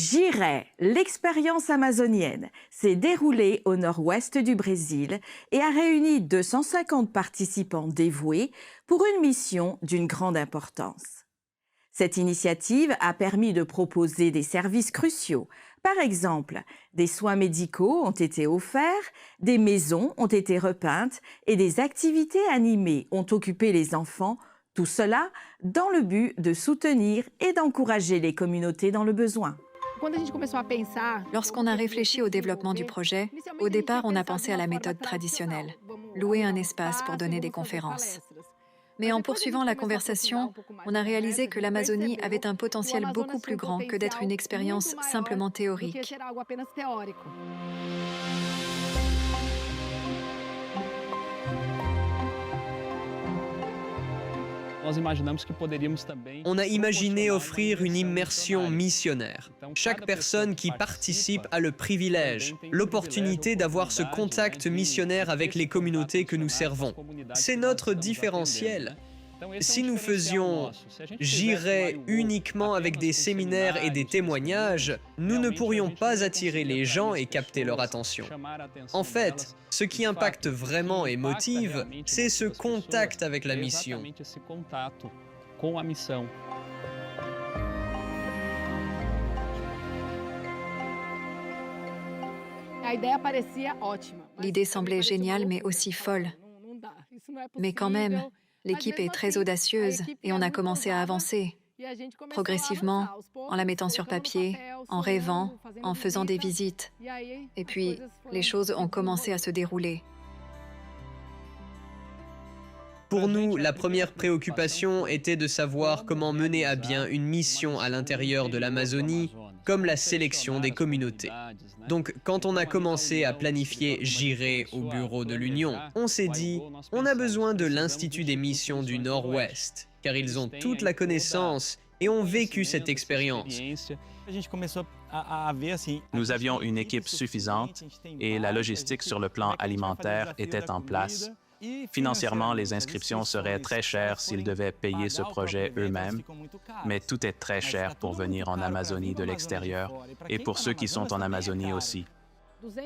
J'irai, l'expérience amazonienne s'est déroulée au nord-ouest du Brésil et a réuni 250 participants dévoués pour une mission d'une grande importance. Cette initiative a permis de proposer des services cruciaux. Par exemple, des soins médicaux ont été offerts, des maisons ont été repeintes et des activités animées ont occupé les enfants, tout cela dans le but de soutenir et d'encourager les communautés dans le besoin. Lorsqu'on a réfléchi au développement du projet, au départ, on a pensé à la méthode traditionnelle, louer un espace pour donner des conférences. Mais en poursuivant la conversation, on a réalisé que l'Amazonie avait un potentiel beaucoup plus grand que d'être une expérience simplement théorique. On a imaginé offrir une immersion missionnaire. Chaque personne qui participe a le privilège, l'opportunité d'avoir ce contact missionnaire avec les communautés que nous servons. C'est notre différentiel. Si nous faisions J'irai uniquement avec des séminaires et des témoignages, nous ne pourrions pas attirer les gens et capter leur attention. En fait, ce qui impacte vraiment et motive, c'est ce contact avec la mission. L'idée semblait géniale, mais aussi folle. Mais quand même, l'équipe est très audacieuse et on a commencé à avancer, progressivement, en la mettant sur papier, en rêvant, en faisant des visites. Et puis, les choses ont commencé à se dérouler. Pour nous, la première préoccupation était de savoir comment mener à bien une mission à l'intérieur de l'Amazonie, comme la sélection des communautés. Donc, quand on a commencé à planifier J'irai au bureau de l'Union, on s'est dit, on a besoin de l'Institut des missions du Nord-Ouest, car ils ont toute la connaissance et ont vécu cette expérience. Nous avions une équipe suffisante et la logistique sur le plan alimentaire était en place. Financièrement, les inscriptions seraient très chères s'ils devaient payer ce projet eux-mêmes, mais tout est très cher pour venir en Amazonie de l'extérieur et pour ceux qui sont en Amazonie aussi.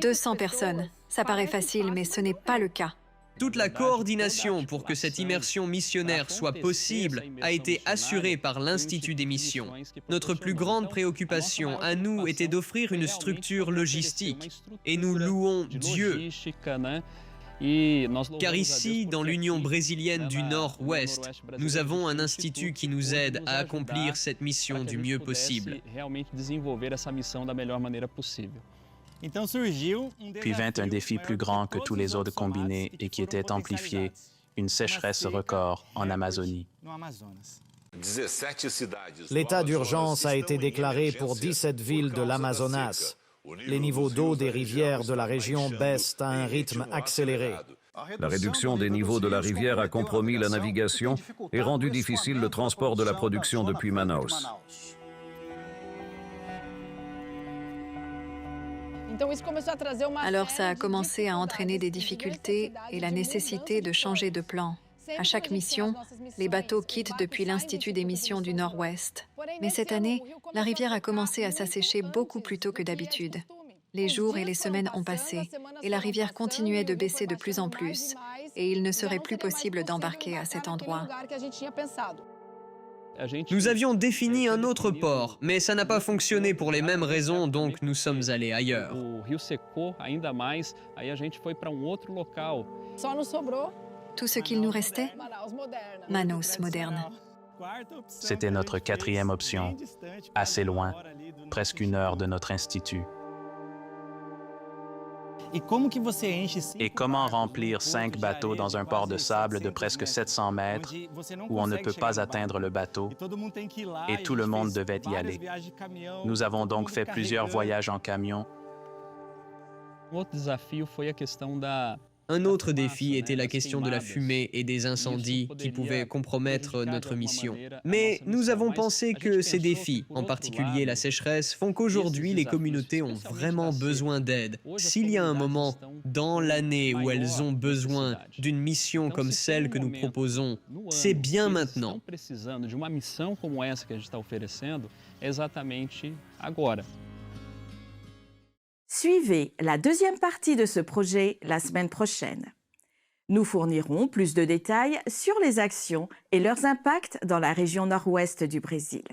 200 personnes, ça paraît facile, mais ce n'est pas le cas. Toute la coordination pour que cette immersion missionnaire soit possible a été assurée par l'Institut des missions. Notre plus grande préoccupation à nous était d'offrir une structure logistique et nous louons Dieu. Car ici, dans l'Union brésilienne du Nord-Ouest, nous avons un institut qui nous aide à accomplir cette mission du mieux possible. Puis vint un défi plus grand que tous les autres combinés et qui était amplifié, une sécheresse record en Amazonie. L'état d'urgence a été déclaré pour 17 villes de l'Amazonas. Les niveaux d'eau des rivières de la région baissent à un rythme accéléré. La réduction des niveaux de la rivière a compromis la navigation et rendu difficile le transport de la production depuis Manaus. Alors ça a commencé à entraîner des difficultés et la nécessité de changer de plan. À chaque mission, les bateaux quittent depuis l'Institut des missions du Nord-Ouest. Mais cette année, la rivière a commencé à s'assécher beaucoup plus tôt que d'habitude. Les jours et les semaines ont passé et la rivière continuait de baisser de plus en plus. Et il ne serait plus possible d'embarquer à cet endroit. Nous avions défini un autre port, mais ça n'a pas fonctionné pour les mêmes raisons, donc nous sommes allés ailleurs. Tout ce qu'il nous restait, Manaus moderne. C'était notre quatrième option, assez loin, presque 1 heure de notre institut. Et comment remplir 5 bateaux dans un port de sable de presque 700 mètres où on ne peut pas atteindre le bateau et tout le monde devait y aller? Nous avons donc fait plusieurs voyages en camion. Un autre défi était la question de la fumée et des incendies qui pouvaient compromettre notre mission. Mais nous avons pensé que ces défis, en particulier la sécheresse, font qu'aujourd'hui les communautés ont vraiment besoin d'aide. S'il y a un moment dans l'année où elles ont besoin d'une mission comme celle que nous proposons, c'est bien maintenant. Suivez la deuxième partie de ce projet la semaine prochaine. Nous fournirons plus de détails sur les actions et leurs impacts dans la région nord-ouest du Brésil.